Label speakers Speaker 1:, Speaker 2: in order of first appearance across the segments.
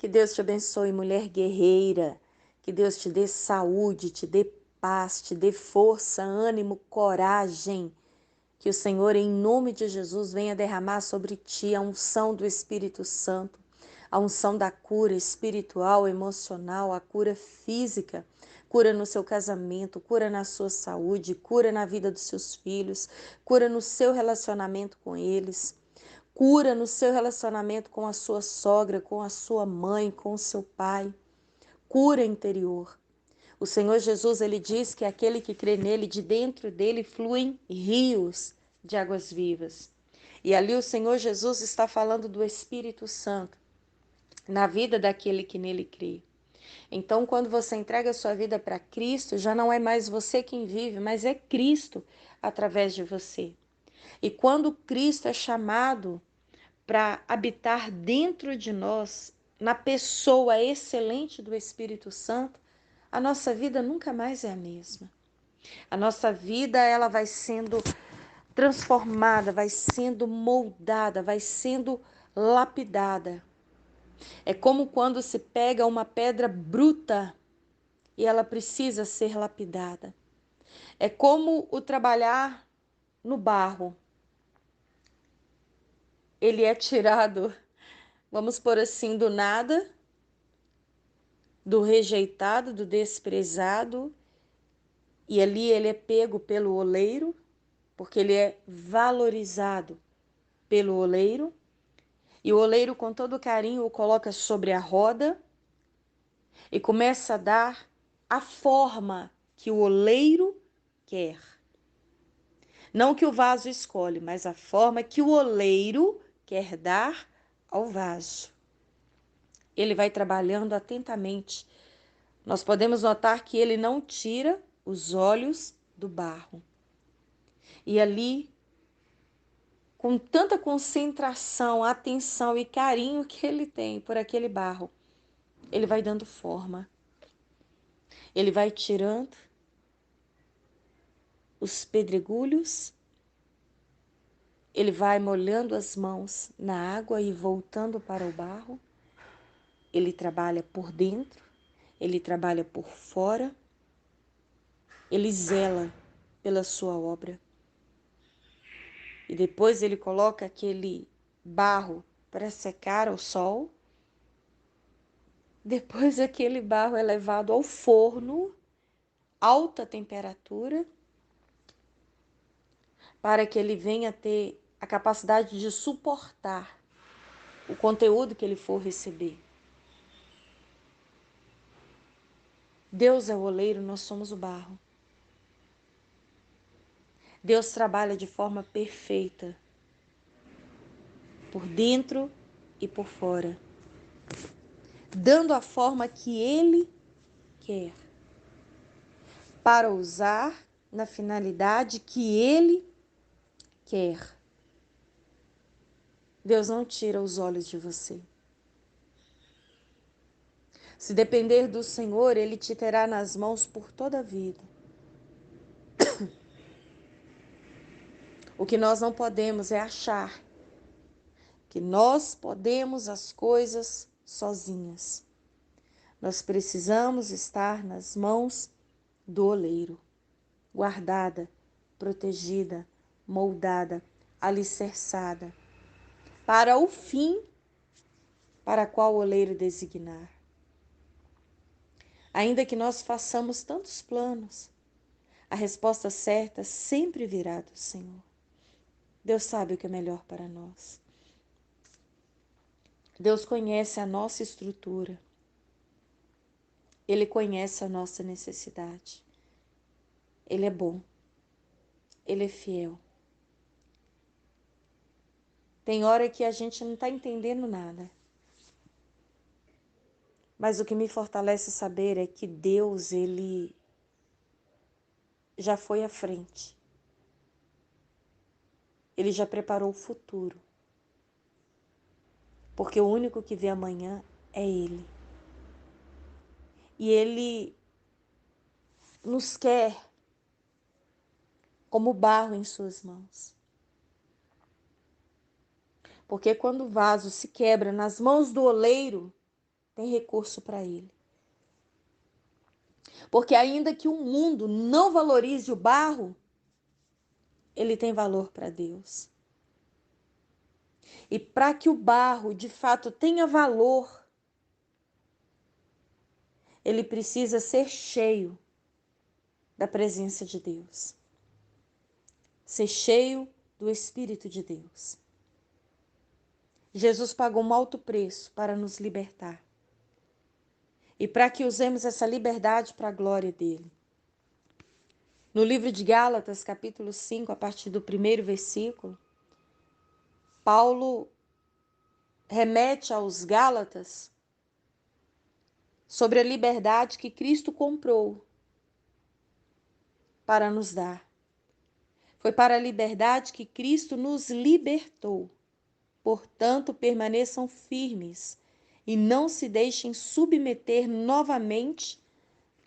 Speaker 1: Que Deus te abençoe, mulher guerreira. Que Deus te dê saúde, te dê paz, te dê força, ânimo, coragem. Que o Senhor, em nome de Jesus, venha derramar sobre ti a unção do Espírito Santo, a unção da cura espiritual, emocional, a cura física, cura no seu casamento, cura na sua saúde, cura na vida dos seus filhos, cura no seu relacionamento com eles. Cura no seu relacionamento com a sua sogra, com a sua mãe, com o seu pai. Cura interior. O Senhor Jesus, ele diz que aquele que crê nele, de dentro dele fluem rios de águas vivas. E ali o Senhor Jesus está falando do Espírito Santo na vida daquele que nele crê. Então, quando você entrega a sua vida para Cristo, já não é mais você quem vive, mas é Cristo através de você. E quando Cristo é chamado para habitar dentro de nós, na pessoa excelente do Espírito Santo, a nossa vida nunca mais é a mesma. A nossa vida, ela vai sendo transformada, vai sendo moldada, vai sendo lapidada. É como quando se pega uma pedra bruta e ela precisa ser lapidada. É como o trabalhar no barro. Ele é tirado, vamos por assim, do nada, do rejeitado, do desprezado, e ali ele é pego pelo oleiro, porque ele é valorizado pelo oleiro, e o oleiro com todo carinho o coloca sobre a roda e começa a dar a forma que o oleiro quer. Não que o vaso escolhe, mas a forma que o oleiro quer dar ao vaso. Ele vai trabalhando atentamente. Nós podemos notar que ele não tira os olhos do barro. E ali, com tanta concentração, atenção e carinho que ele tem por aquele barro, ele vai dando forma. Ele vai tirando os pedregulhos, ele vai molhando as mãos na água e voltando para o barro. Ele trabalha por dentro, ele trabalha por fora, ele zela pela sua obra. E depois ele coloca aquele barro para secar ao sol. Depois aquele barro é levado ao forno, alta temperatura, para que ele venha ter a capacidade de suportar o conteúdo que ele for receber. Deus é o oleiro, nós somos o barro. Deus trabalha de forma perfeita, por dentro e por fora, dando a forma que Ele quer, para usar na finalidade que Ele quer. Deus não tira os olhos de você. Se depender do Senhor, Ele te terá nas mãos por toda a vida. O que nós não podemos é achar que nós podemos as coisas sozinhas. Nós precisamos estar nas mãos do oleiro, guardada, protegida, moldada, alicerçada, para o fim para qual o oleiro designar. Ainda que nós façamos tantos planos, a resposta certa sempre virá do Senhor. Deus sabe o que é melhor para nós. Deus conhece a nossa estrutura. Ele conhece a nossa necessidade. Ele é bom. Ele é fiel. Tem hora que a gente não está entendendo nada. Mas o que me fortalece saber é que Deus, Ele já foi à frente. Ele já preparou o futuro. Porque o único que vê amanhã é Ele. E Ele nos quer como barro em suas mãos. Porque quando o vaso se quebra nas mãos do oleiro, tem recurso para Ele. Porque ainda que o mundo não valorize o barro, ele tem valor para Deus. E para que o barro de fato tenha valor, ele precisa ser cheio da presença de Deus. Ser cheio do Espírito de Deus. Jesus pagou um alto preço para nos libertar. E para que usemos essa liberdade para a glória dele. No livro de Gálatas, capítulo 5, a partir do 1º versículo, Paulo remete aos Gálatas sobre a liberdade que Cristo comprou para nos dar. Foi para a liberdade que Cristo nos libertou. Portanto, permaneçam firmes e não se deixem submeter novamente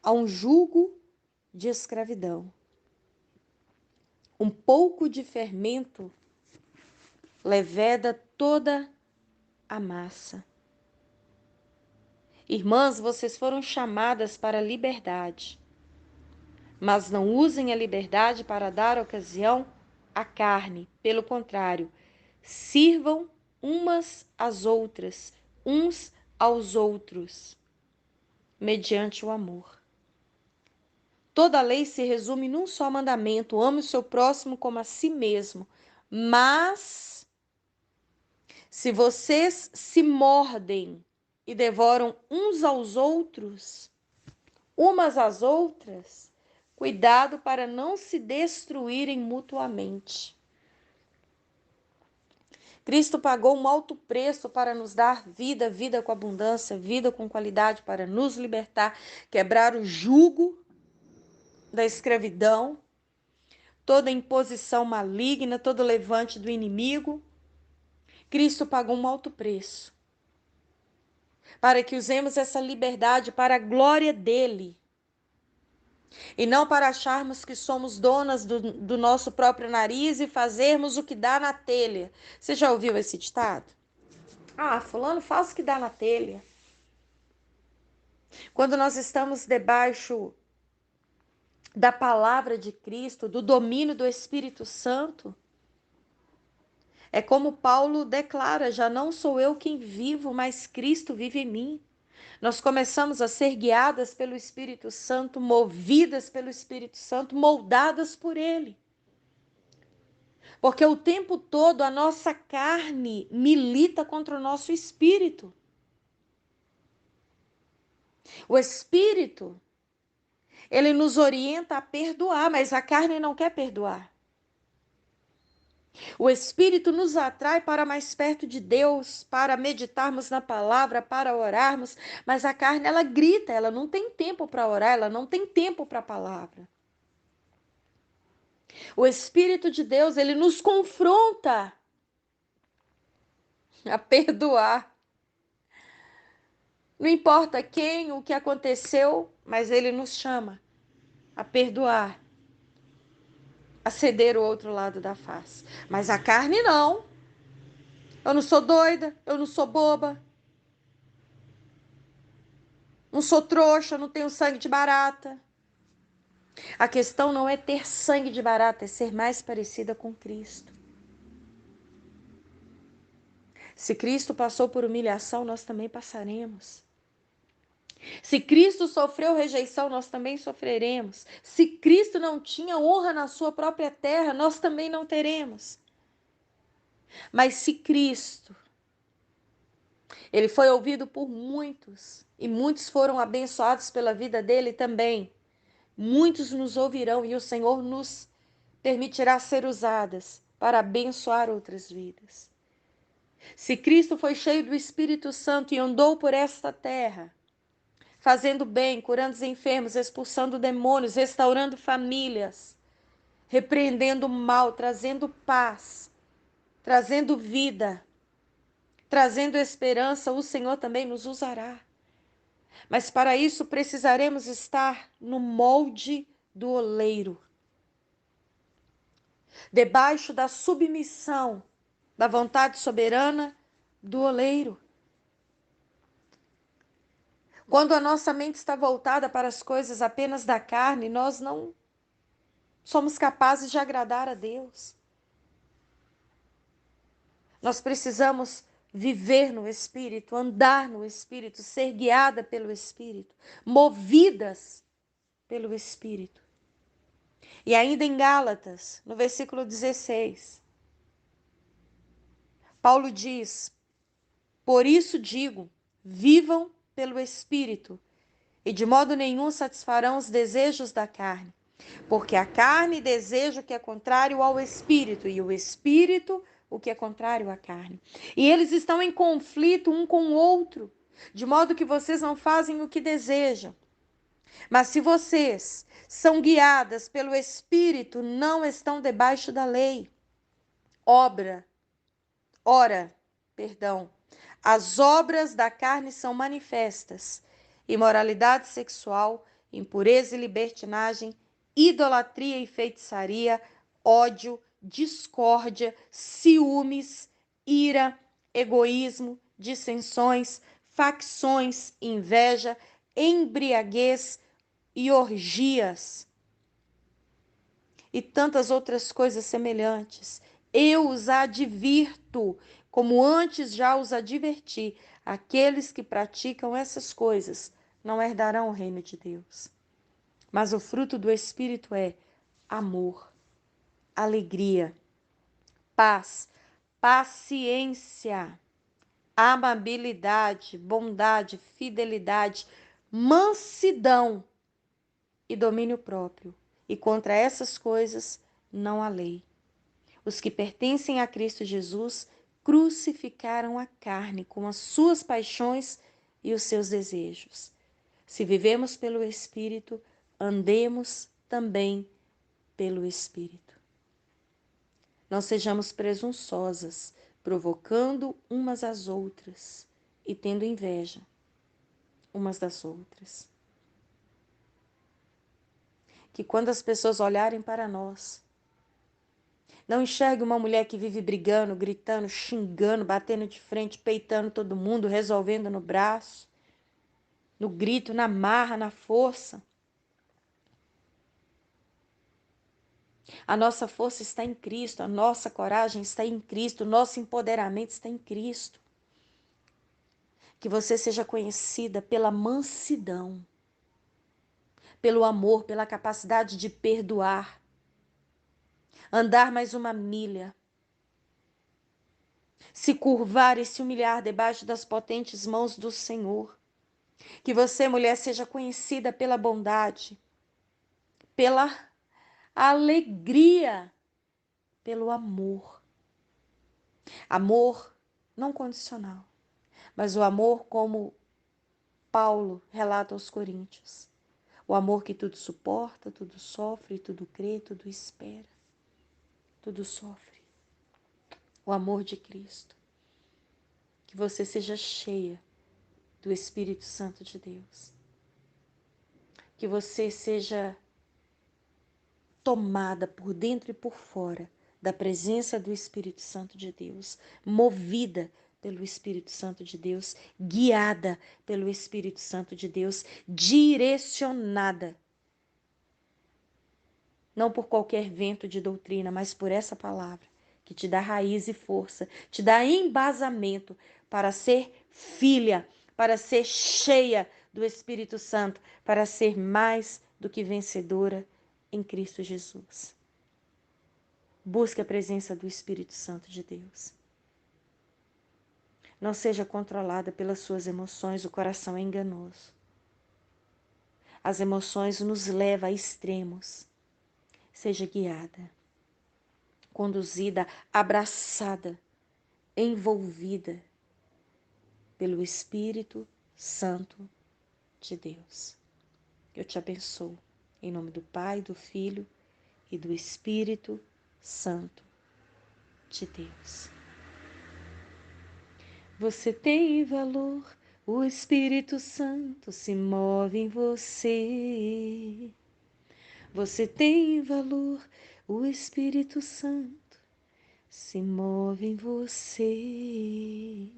Speaker 1: a um jugo de escravidão. Um pouco de fermento leveda toda a massa. Irmãs, vocês foram chamadas para a liberdade, mas não usem a liberdade para dar ocasião à carne. Pelo contrário, sirvam umas às outras, uns aos outros, mediante o amor. Toda a lei se resume num só mandamento: ame o seu próximo como a si mesmo. Mas, se vocês se mordem e devoram uns aos outros, umas às outras, cuidado para não se destruírem mutuamente. Cristo pagou um alto preço para nos dar vida, vida com abundância, vida com qualidade, para nos libertar, quebrar o jugo da escravidão, toda imposição maligna, todo levante do inimigo. Cristo pagou um alto preço para que usemos essa liberdade para a glória dele e não para acharmos que somos donas do nosso próprio nariz e fazermos o que dá na telha. Você já ouviu esse ditado? Ah, fulano faz o que dá na telha. Quando nós estamos debaixo da palavra de Cristo, do domínio do Espírito Santo, é como Paulo declara: já não sou eu quem vivo, mas Cristo vive em mim. Nós começamos a ser guiadas pelo Espírito Santo, movidas pelo Espírito Santo, moldadas por Ele. Porque o tempo todo a nossa carne milita contra o nosso espírito. O espírito, ele nos orienta a perdoar, mas a carne não quer perdoar. O Espírito nos atrai para mais perto de Deus, para meditarmos na palavra, para orarmos, mas a carne, ela grita, ela não tem tempo para orar, ela não tem tempo para a palavra. O Espírito de Deus, ele nos confronta a perdoar. Não importa quem, o que aconteceu, mas ele nos chama a perdoar, a ceder o outro lado da face. Mas a carne não. Eu não sou doida, eu não sou boba. Não sou trouxa, não tenho sangue de barata. A questão não é ter sangue de barata, é ser mais parecida com Cristo. Se Cristo passou por humilhação, nós também passaremos. Se Cristo sofreu rejeição, nós também sofreremos. Se Cristo não tinha honra na sua própria terra, nós também não teremos. Mas se Cristo, ele foi ouvido por muitos, e muitos foram abençoados pela vida dele também, muitos nos ouvirão e o Senhor nos permitirá ser usadas para abençoar outras vidas. Se Cristo foi cheio do Espírito Santo e andou por esta terra, fazendo bem, curando os enfermos, expulsando demônios, restaurando famílias, repreendendo o mal, trazendo paz, trazendo vida, trazendo esperança, o Senhor também nos usará. Mas para isso precisaremos estar no molde do oleiro, debaixo da submissão da vontade soberana do oleiro. Quando a nossa mente está voltada para as coisas apenas da carne, nós não somos capazes de agradar a Deus. Nós precisamos viver no Espírito, andar no Espírito, ser guiada pelo Espírito, movidas pelo Espírito. E ainda em Gálatas, no versículo 16, Paulo diz: por isso digo, vivam pelo Espírito, e de modo nenhum satisfarão os desejos da carne. Porque a carne deseja o que é contrário ao Espírito, e o Espírito o que é contrário à carne. E eles estão em conflito um com o outro, de modo que vocês não fazem o que desejam. Mas se vocês são guiadas pelo Espírito, não estão debaixo da lei. Ora, as obras da carne são manifestas: imoralidade sexual, impureza e libertinagem, idolatria e feitiçaria, ódio, discórdia, ciúmes, ira, egoísmo, dissensões, facções, inveja, embriaguez e orgias, e tantas outras coisas semelhantes. Eu os advirto, como antes já os adverti, aqueles que praticam essas coisas não herdarão o reino de Deus. Mas o fruto do Espírito é amor, alegria, paz, paciência, amabilidade, bondade, fidelidade, mansidão e domínio próprio. E contra essas coisas não há lei. Os que pertencem a Cristo Jesus crucificaram a carne com as suas paixões e os seus desejos. Se vivemos pelo Espírito, andemos também pelo Espírito. Não sejamos presunçosas, provocando umas às outras e tendo inveja umas das outras. Que quando as pessoas olharem para nós, não enxergue uma mulher que vive brigando, gritando, xingando, batendo de frente, peitando todo mundo, resolvendo no braço, no grito, na marra, na força. A nossa força está em Cristo, a nossa coragem está em Cristo, o nosso empoderamento está em Cristo. Que você seja conhecida pela mansidão, pelo amor, pela capacidade de perdoar, andar mais uma milha, se curvar e se humilhar debaixo das potentes mãos do Senhor. Que você, mulher, seja conhecida pela bondade, pela alegria, pelo amor. Amor não condicional, mas o amor como Paulo relata aos Coríntios. O amor que tudo suporta, tudo sofre, tudo crê, tudo espera, tudo sofre. O amor de Cristo. Que você seja cheia do Espírito Santo de Deus. Que você seja tomada por dentro e por fora da presença do Espírito Santo de Deus, movida pelo Espírito Santo de Deus, guiada pelo Espírito Santo de Deus, direcionada, não por qualquer vento de doutrina, mas por essa palavra, que te dá raiz e força, te dá embasamento para ser filha, para ser cheia do Espírito Santo, para ser mais do que vencedora em Cristo Jesus. Busque a presença do Espírito Santo de Deus. Não seja controlada pelas suas emoções, o coração é enganoso. As emoções nos levam a extremos. Seja guiada, conduzida, abraçada, envolvida pelo Espírito Santo de Deus. Eu te abençoo, em nome do Pai, do Filho e do Espírito Santo de Deus. Você tem valor, o Espírito Santo se move em você. Você tem valor, o Espírito Santo se move em você.